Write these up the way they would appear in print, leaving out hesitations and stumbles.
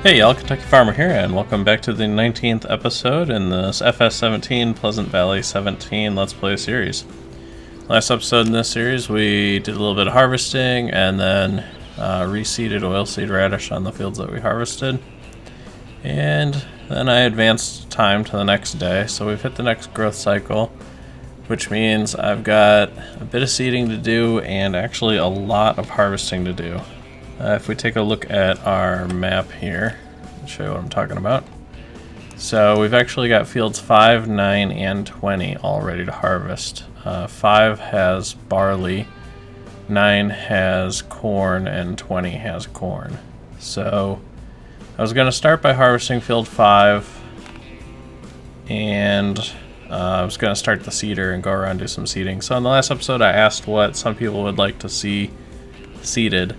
Hey y'all, Kentucky Farmer here, and welcome back to the 19th episode in this FS17 Pleasant Valley 17 Let's Play series. Last episode in this series we did a little bit of harvesting and then reseeded oilseed radish on the fields that we harvested. And then I advanced time to the next day, so we've hit the next growth cycle, which means I've got a bit of seeding to do and actually a lot of harvesting to do. If we take a look at our map here, I'll show you what I'm talking about. So we've actually got fields 5, 9, and 20 all ready to harvest. 5 has barley, 9 has corn, and 20 has corn. So I was going to start by harvesting field 5, and I was going to start the seeder and go around and do some seeding. So in the last episode I asked what some people would like to see seeded.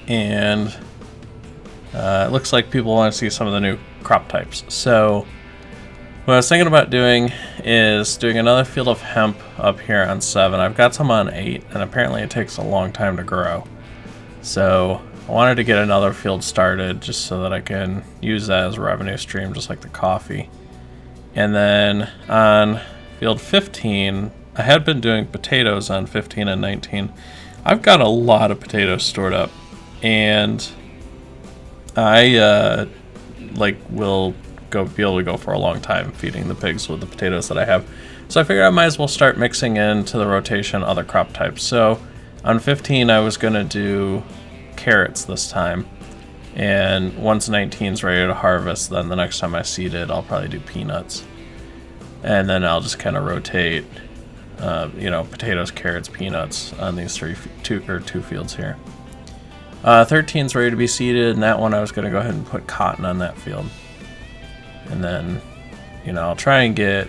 And it looks like people want to see some of the new crop types. So what I was thinking about doing is doing another field of hemp up here on 7. I've got some on 8, and apparently it takes a long time to grow. So I wanted to get another field started just so that I can use that as a revenue stream, just like the coffee. And then on field 15, I had been doing potatoes on 15 and 19. I've got a lot of potatoes stored up. And I will be able to go for a long time feeding the pigs with the potatoes that I have. So I figured I might as well start mixing into the rotation other crop types. So on 15 I was going to do carrots this time. And once 19's ready to harvest, then the next time I seed it, I'll probably do peanuts. And then I'll just kind of rotate, potatoes, carrots, peanuts on these two fields here. 13's ready to be seeded, and that one I was going to go ahead and put cotton on that field. And then, I'll try and get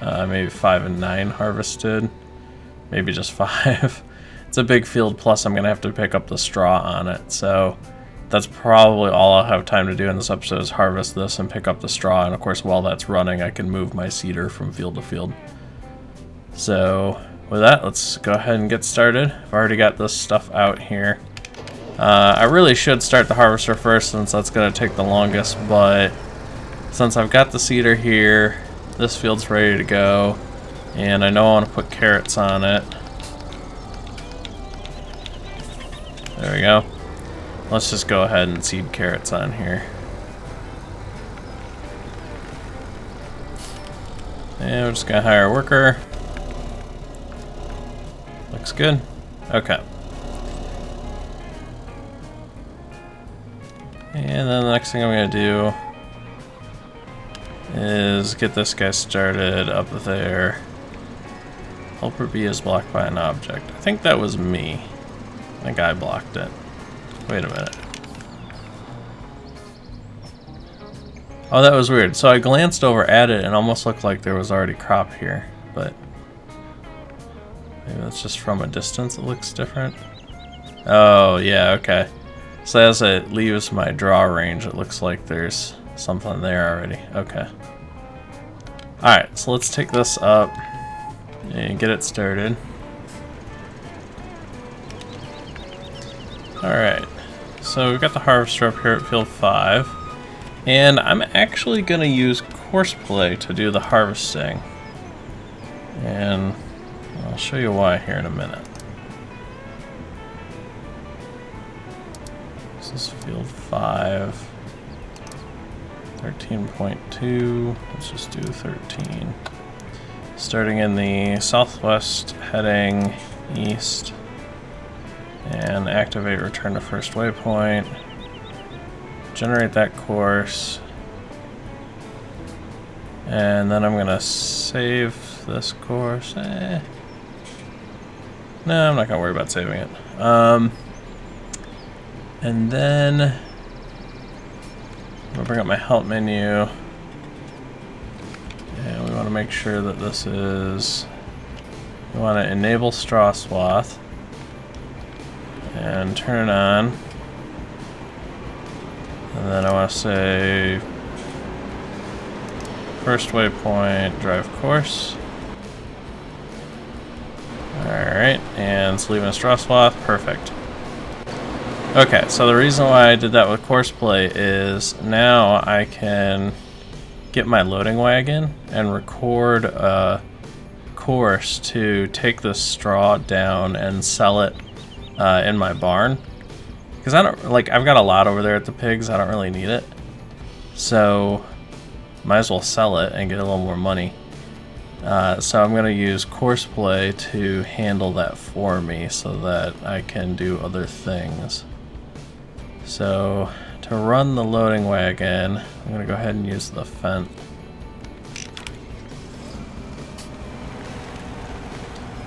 maybe 5 and 9 harvested. Maybe just 5. It's a big field, plus I'm going to have to pick up the straw on it. So that's probably all I'll have time to do in this episode is harvest this and pick up the straw. And of course, while that's running, I can move my seeder from field to field. So with that, let's go ahead and get started. I've already got this stuff out here. I really should start the harvester first since that's going to take the longest, but since I've got the seeder here, this field's ready to go, and I know I want to put carrots on it. There we go. Let's just go ahead and seed carrots on here. And we're just going to hire a worker. Looks good. Okay. And then the next thing I'm going to do is get this guy started up there. Helper B is blocked by an object. I think that was me. I think I blocked it. Wait a minute. Oh, that was weird. So I glanced over at it and almost looked like there was already crop here, but maybe that's just from a distance it looks different. Oh, yeah, okay. So as it leaves my draw range, it looks like there's something there already. Okay. Alright, so let's take this up and get it started. Alright, so we've got the harvester up here at field 5. And I'm actually going to use Courseplay to do the harvesting. And I'll show you why here in a minute. This is field 5, 13.2, let's just do 13. Starting in the southwest, heading east, and activate return to first waypoint, generate that course, and then I'm going to save this course. No, I'm not going to worry about saving it. And then I'm going to bring up my help menu, and we want to make sure that this is, we want to enable straw swath and turn it on, and then I want to say first waypoint drive course. Alright, and it's leaving a straw swath, perfect. Okay, so the reason why I did that with Courseplay is now I can get my loading wagon and record a course to take the straw down and sell it in my barn. Because I don't, like, I've got a lot over there at the pigs, I don't really need it. So, might as well sell it and get a little more money. So I'm going to use Courseplay to handle that for me so that I can do other things. So to run the loading wagon, I'm going to go ahead and use the fence.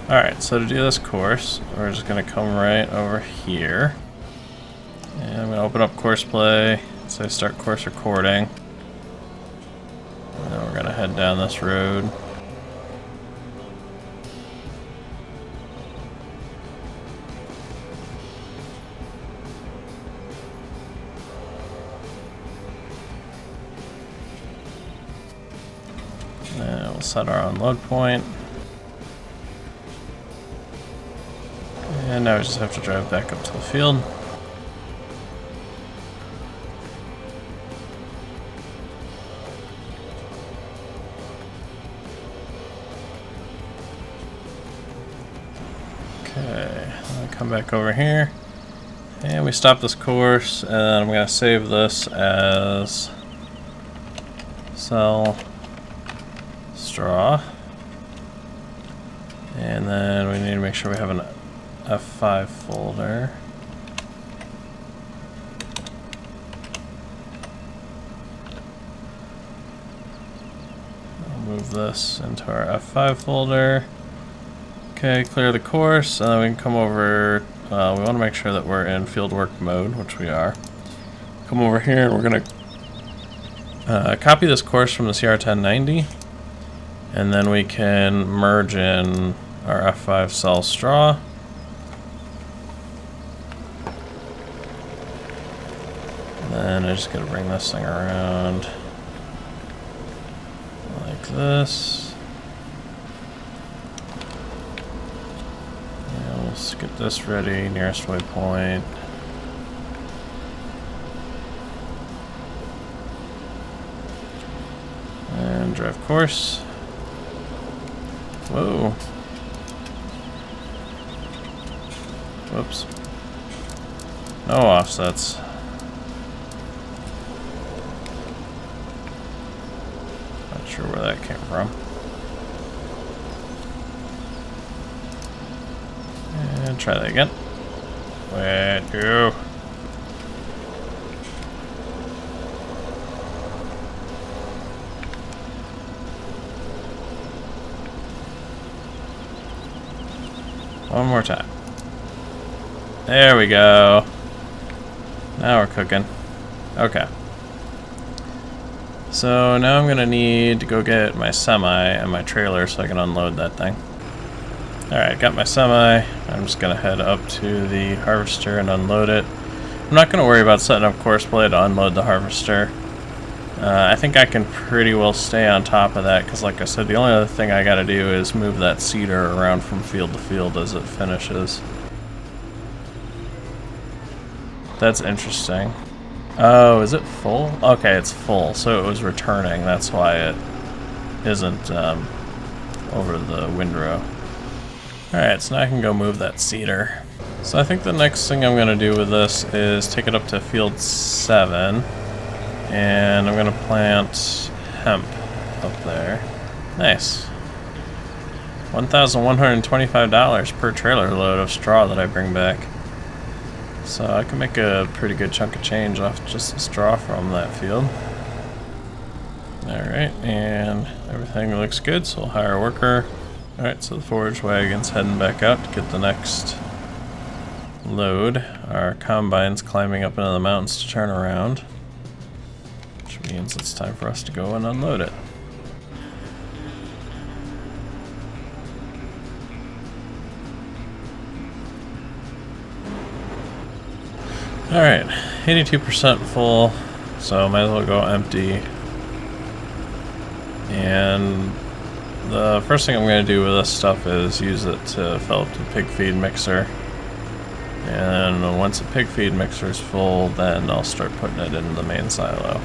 Alright, so to do this course, we're just going to come right over here. And I'm going to open up Courseplay, so I start course recording. And then we're going to head down this road. And we'll set our unload point. And now we just have to drive back up to the field. Okay, I'll come back over here. And we stop this course, and I'm going to save this as sell straw. And then we need to make sure we have an F5 folder. I'll move this into our F5 folder. Okay, clear the course, and then we can come over. We want to make sure that we're in fieldwork mode, which we are. Come over here, and we're going to copy this course from the CR1090, and then we can merge in our F5 cell straw. And then I just got to bring this thing around like this. And let's get this ready, nearest waypoint. And drive course. Whoa. Whoops. No offsets. Not sure where that came from. And try that again. Wait, go. One more time. There we go. Now we're cooking. Okay. So now I'm gonna need to go get my semi and my trailer so I can unload that thing. Alright, got my semi. I'm just gonna head up to the harvester and unload it. I'm not gonna worry about setting up Courseplay to unload the harvester. I think I can pretty well stay on top of that because, like I said, the only other thing I gotta do is move that cedar around from field to field as it finishes. That's interesting. Oh, is it full? Okay, it's full, so it was returning. That's why it isn't over the windrow. Alright, so now I can go move that cedar. So I think the next thing I'm going to do with this is take it up to field 7. And I'm going to plant hemp up there. Nice. $1,125 per trailer load of straw that I bring back. So I can make a pretty good chunk of change off just the straw from that field. Alright, and everything looks good, so we'll hire a worker. Alright, so the forage wagon's heading back out to get the next load. Our combine's climbing up into the mountains to turn around, which means it's time for us to go and unload it. Alright, 82% full, so might as well go empty. And the first thing I'm going to do with this stuff is use it to fill up the pig feed mixer. And once the pig feed mixer is full, then I'll start putting it in the main silo.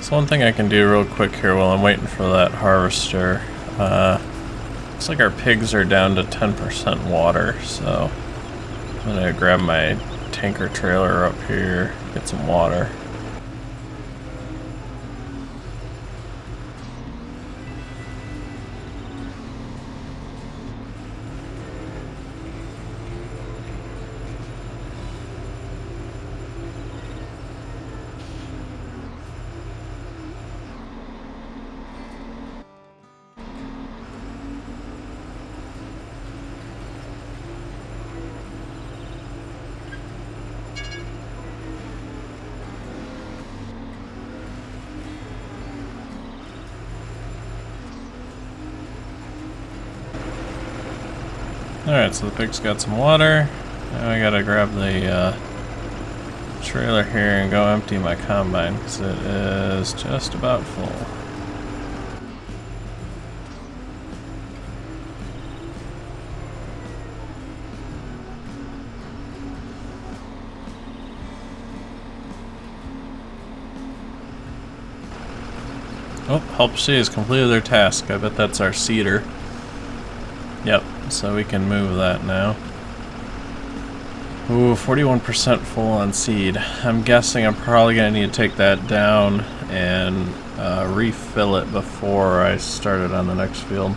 So one thing I can do real quick here while I'm waiting for that harvester, looks like our pigs are down to 10% water, so I'm gonna grab my tanker trailer up here, get some water. Alright, so the pig's got some water. Now I gotta grab the trailer here and go empty my combine because it is just about full. Oh, help C has completed their task. I bet that's our seeder. Yep, so we can move that now. Ooh, 41% full on seed. I'm guessing I'm probably going to need to take that down and refill it before I start it on the next field.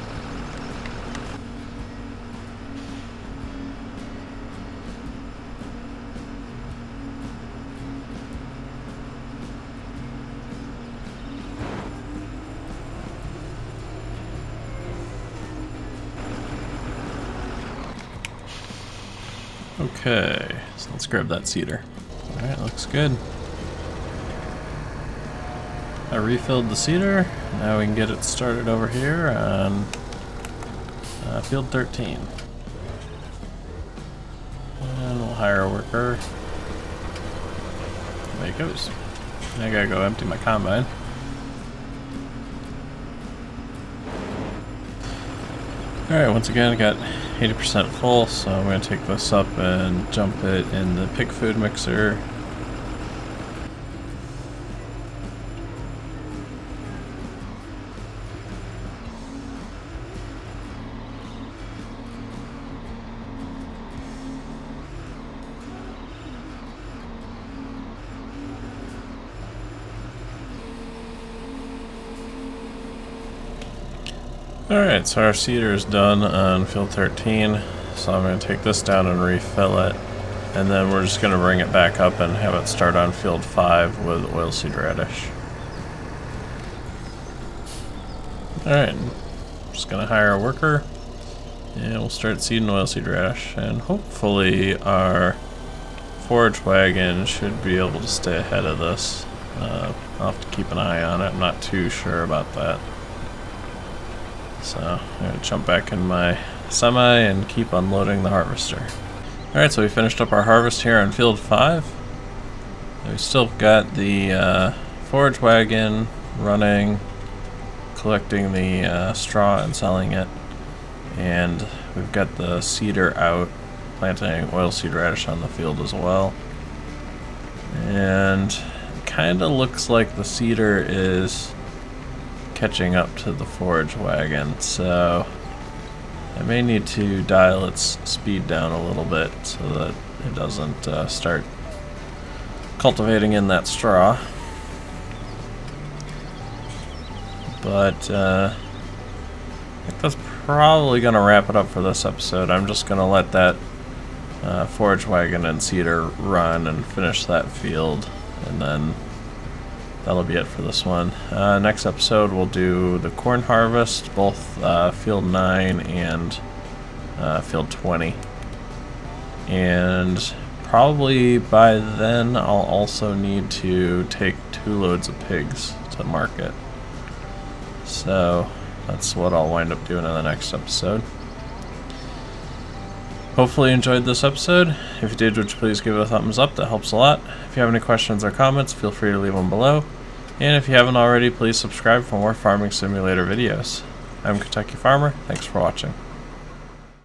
Okay, so let's grab that seeder. Alright, looks good. I refilled the seeder. Now we can get it started over here on field 13. And we'll hire a worker. There he goes. I gotta go empty my combine. Alright, once again I got 80% full, so I'm going to take this up and jump it in the pig food mixer. Alright, so our seeder is done on field 13, so I'm going to take this down and refill it, and then we're just going to bring it back up and have it start on field 5 with oilseed radish. Alright, just going to hire a worker, and we'll start seeding oilseed radish, and hopefully our forage wagon should be able to stay ahead of this. I'll have to keep an eye on it, I'm not too sure about that. So I'm going to jump back in my semi and keep unloading the harvester. Alright, so we finished up our harvest here on field 5. We still got the forage wagon running, collecting the straw and selling it. And we've got the seeder out, planting oilseed radish on the field as well. And it kind of looks like the seeder is catching up to the forage wagon, so I may need to dial its speed down a little bit so that it doesn't start cultivating in that straw. But I think that's probably going to wrap it up for this episode. I'm just going to let that forage wagon and seeder run and finish that field, and then that'll be it for this one. Next episode we'll do the corn harvest, both field 9 and field 20. And probably by then I'll also need to take 2 loads of pigs to market. So that's what I'll wind up doing in the next episode. Hopefully you enjoyed this episode. If you did, would you please give it a thumbs up? That helps a lot. If you have any questions or comments, feel free to leave them below. And if you haven't already, please subscribe for more Farming Simulator videos. I'm Kentucky Farmer. Thanks for watching.